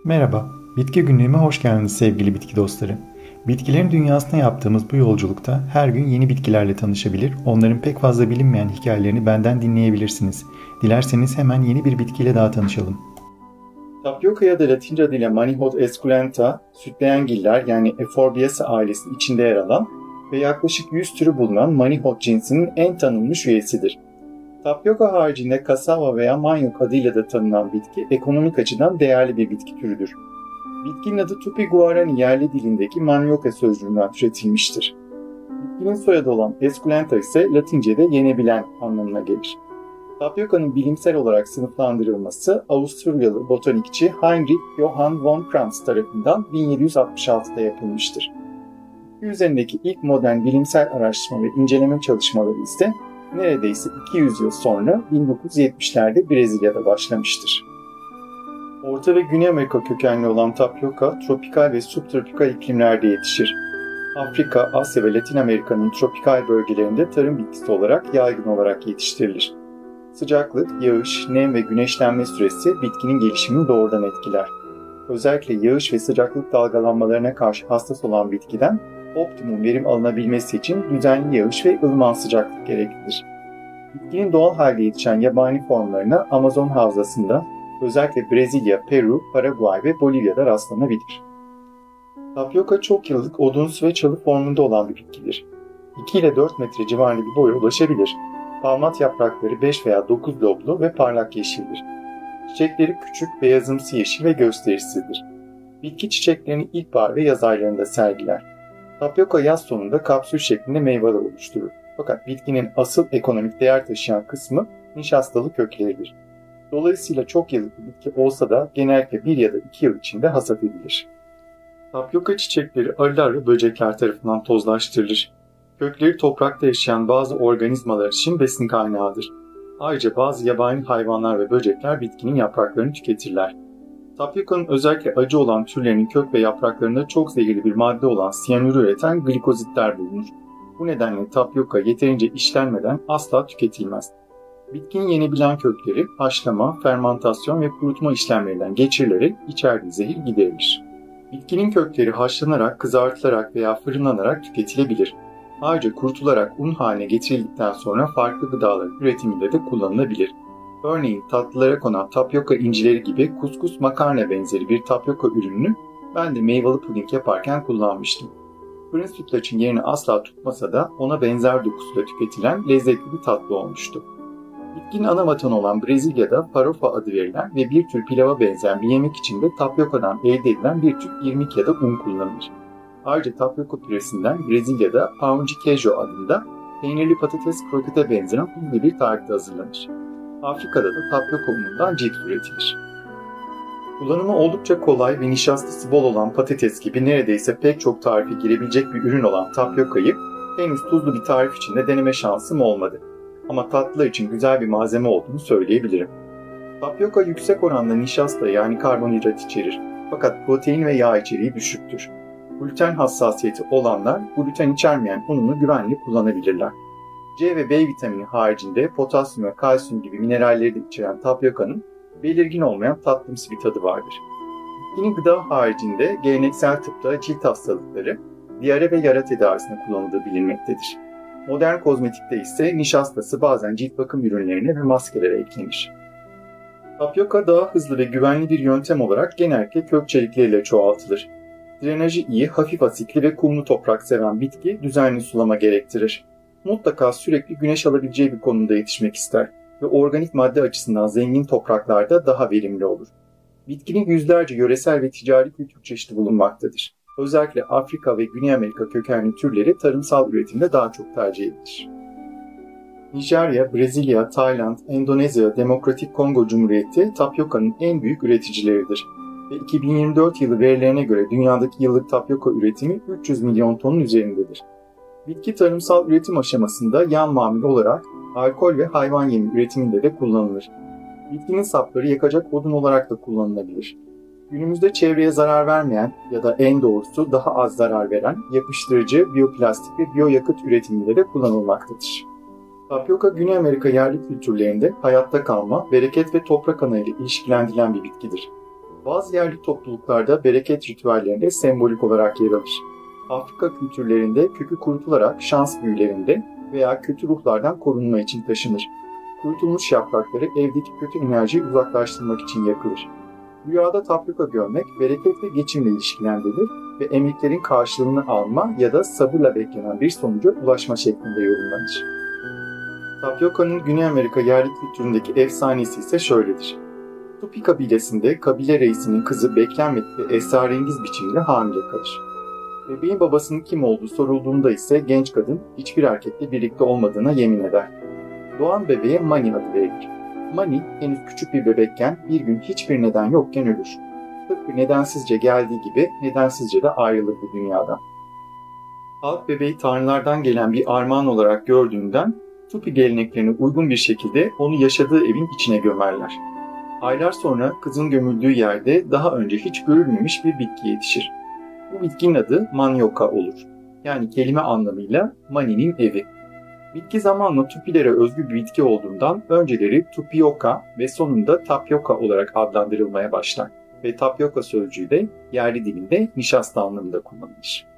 Merhaba, Bitki Günlüğü'me hoş geldiniz sevgili bitki dostları. Bitkilerin dünyasına yaptığımız bu yolculukta her gün yeni bitkilerle tanışabilir, onların pek fazla bilinmeyen hikayelerini benden dinleyebilirsiniz. Dilerseniz hemen yeni bir bitkiyle daha tanışalım. Tapioca ya da Latince adıyla Manihot esculenta, sütleyengiller yani Euphorbiaceae ailesinin içinde yer alan ve yaklaşık 100 türü bulunan Manihot cinsinin en tanınmış üyesidir. Tapioca haricinde kasava veya manyok adıyla da tanınan bitki ekonomik açıdan değerli bir bitki türüdür. Bitkinin adı Tupi-Guarani yerli dilindeki manioca sözcüğünden türetilmiştir. Bitkinin soyadı olan esculenta ise Latince'de yenebilen anlamına gelir. Tapioca'nın bilimsel olarak sınıflandırılması Avusturyalı botanikçi Heinrich Johann von Kranz tarafından 1766'da yapılmıştır. Bitki üzerindeki ilk modern bilimsel araştırma ve inceleme çalışmaları ise neredeyse 200 yıl sonra 1970'lerde Brezilya'da başlamıştır. Orta ve Güney Amerika kökenli olan tapioca, tropikal ve subtropikal iklimlerde yetişir. Afrika, Asya ve Latin Amerika'nın tropikal bölgelerinde tarım bitkisi olarak yaygın olarak yetiştirilir. Sıcaklık, yağış, nem ve güneşlenme süresi bitkinin gelişimini doğrudan etkiler. Özellikle yağış ve sıcaklık dalgalanmalarına karşı hassas olan bitkiden optimum verim alınabilmesi için düzenli yağış ve ılıman sıcaklık gereklidir. Bitkinin doğal halde yetişen yabani formlarına Amazon havzasında, özellikle Brezilya, Peru, Paraguay ve Bolivya'da rastlanabilir. Tapioca çok yıllık odunsu ve çalı formunda olan bir bitkidir. 2 ile 4 metre civarında bir boya ulaşabilir. Palmat yaprakları 5 veya 9 loblu ve parlak yeşildir. Çiçekleri küçük, beyazımsı yeşil ve gösterisizdir. Bitki çiçeklerini ilkbahar ve yaz aylarında sergiler. Tapioca yaz sonunda kapsül şeklinde meyveler oluşturur. Fakat bitkinin asıl ekonomik değer taşıyan kısmı nişastalı kökleridir. Dolayısıyla çok yıllık bir bitki olsa da genellikle 1 ya da 2 yıl içinde hasat edilir. Tapioca çiçekleri arılar ve böcekler tarafından tozlaştırılır. Kökleri toprakta yaşayan bazı organizmalar için besin kaynağıdır. Ayrıca bazı yabani hayvanlar ve böcekler bitkinin yapraklarını tüketirler. Tapioca'nın özellikle acı olan türlerinin kök ve yapraklarında çok zehirli bir madde olan siyanürü üreten glikozitler bulunur. Bu nedenle tapioca yeterince işlenmeden asla tüketilmez. Bitkinin yenebilen kökleri haşlama, fermantasyon ve kurutma işlemlerinden geçirilerek içerdiği zehir giderilir. Bitkinin kökleri haşlanarak, kızartılarak veya fırınlanarak tüketilebilir. Ayrıca kurutularak un haline getirildikten sonra farklı gıdaların üretiminde de kullanılabilir. Örneğin tatlılara konan tapioca incileri gibi kuskus makarna benzeri bir tapioca ürününü ben de meyveli puding yaparken kullanmıştım. Fırın sütlaçın yerini asla tutmasa da ona benzer dokusuyla tüketilen lezzetli bir tatlı olmuştu. Bitkinin ana vatanı olan Brezilya'da farofa adı verilen ve bir tür pilava benzeyen bir yemek için de tapioca'dan elde edilen bir tür irmik ya da un kullanılır. Ayrıca tapioca püresinden Brezilya'da pão de queijo adında peynirli patates krokete benzeyen unlu bir tarifte hazırlanır. Afrika'da da tapioca unundan cips üretilir. Kullanımı oldukça kolay ve nişastası bol olan patates gibi neredeyse pek çok tarife girebilecek bir ürün olan tapioca'yı henüz tuzlu bir tarif için de deneme şansım olmadı. Ama tatlılar için güzel bir malzeme olduğunu söyleyebilirim. Tapioca yüksek oranda nişasta yani karbonhidrat içerir. Fakat protein ve yağ içeriği düşüktür. Gluten hassasiyeti olanlar gluten içermeyen ununu güvenli kullanabilirler. C ve B vitamini haricinde potasyum ve kalsiyum gibi mineralleri de içeren tapioca'nın belirgin olmayan tatlımsı bir tadı vardır. Bitkinin gıda haricinde geleneksel tıpta cilt hastalıkları, diyare ve yara tedavisine kullanıldığı bilinmektedir. Modern kozmetikte ise nişastası bazen cilt bakım ürünlerine ve maskelere eklenir. Tapioca daha hızlı ve güvenli bir yöntem olarak genellikle kök çelikleriyle çoğaltılır. Drenajı iyi, hafif asitli ve kumlu toprak seven bitki düzenli sulama gerektirir. Mutlaka sürekli güneş alabileceği bir konumda yetişmek ister ve organik madde açısından zengin topraklarda daha verimli olur. Bitkinin yüzlerce yöresel ve ticari kültür çeşidi bulunmaktadır. Özellikle Afrika ve Güney Amerika kökenli türleri tarımsal üretimde daha çok tercih edilir. Nijerya, Brezilya, Tayland, Endonezya, Demokratik Kongo Cumhuriyeti tapioca'nın en büyük üreticileridir. Ve 2024 yılı verilerine göre dünyadaki yıllık tapioca üretimi 300 milyon tonun üzerindedir. Bitki tarımsal üretim aşamasında yan mamul olarak alkol ve hayvan yemi üretiminde de kullanılır. Bitkinin sapları yakacak odun olarak da kullanılabilir. Günümüzde çevreye zarar vermeyen ya da en doğrusu daha az zarar veren yapıştırıcı, biyoplastik ve biyoyakıt üretiminde de kullanılmaktadır. Tapioca, Güney Amerika yerli kültürlerinde hayatta kalma, bereket ve toprak ana ile ilişkilendirilen bir bitkidir. Bazı yerli topluluklarda bereket ritüellerinde sembolik olarak yer alır. Afrika kültürlerinde kökü kurutularak şans büyülerinde veya kötü ruhlardan korunma için taşınır. Kurutulmuş yaprakları evdeki kötü enerjiyi uzaklaştırmak için yakılır. Rüyada tapyoka görmek bereket ve geçimle ilişkilendirilir ve emeklerin karşılığını alma ya da sabırla beklenen bir sonuca ulaşma şeklinde yorumlanır. Tapyoka'nın Güney Amerika yerli kültüründeki efsanesi ise şöyledir. Tupi kabilesinde kabile reisinin kızı beklenmedik ve esrarengiz biçimde hamile kalır. Bebeğin babasının kim olduğu sorulduğunda ise genç kadın hiçbir erkekle birlikte olmadığına yemin eder. Doğan bebeğe Mani adı verilir. Mani henüz küçük bir bebekken bir gün hiçbir neden yokken ölür. Tıpkı nedensizce geldiği gibi nedensizce de ayrılır bu dünyadan. Halk bebeği tanrılardan gelen bir armağan olarak gördüğünden Tupi geleneklerine uygun bir şekilde onu yaşadığı evin içine gömerler. Aylar sonra kızın gömüldüğü yerde daha önce hiç görülmemiş bir bitki yetişir. Bu bitkinin adı Manioka olur. Yani kelime anlamıyla Mani'nin evi. Bitki zamanla Tupilere özgü bir bitki olduğundan önceleri Tupioka ve sonunda Tapyoka olarak adlandırılmaya başlar. Ve Tapyoka sözcüğü de yerli dilinde nişasta anlamında kullanılır.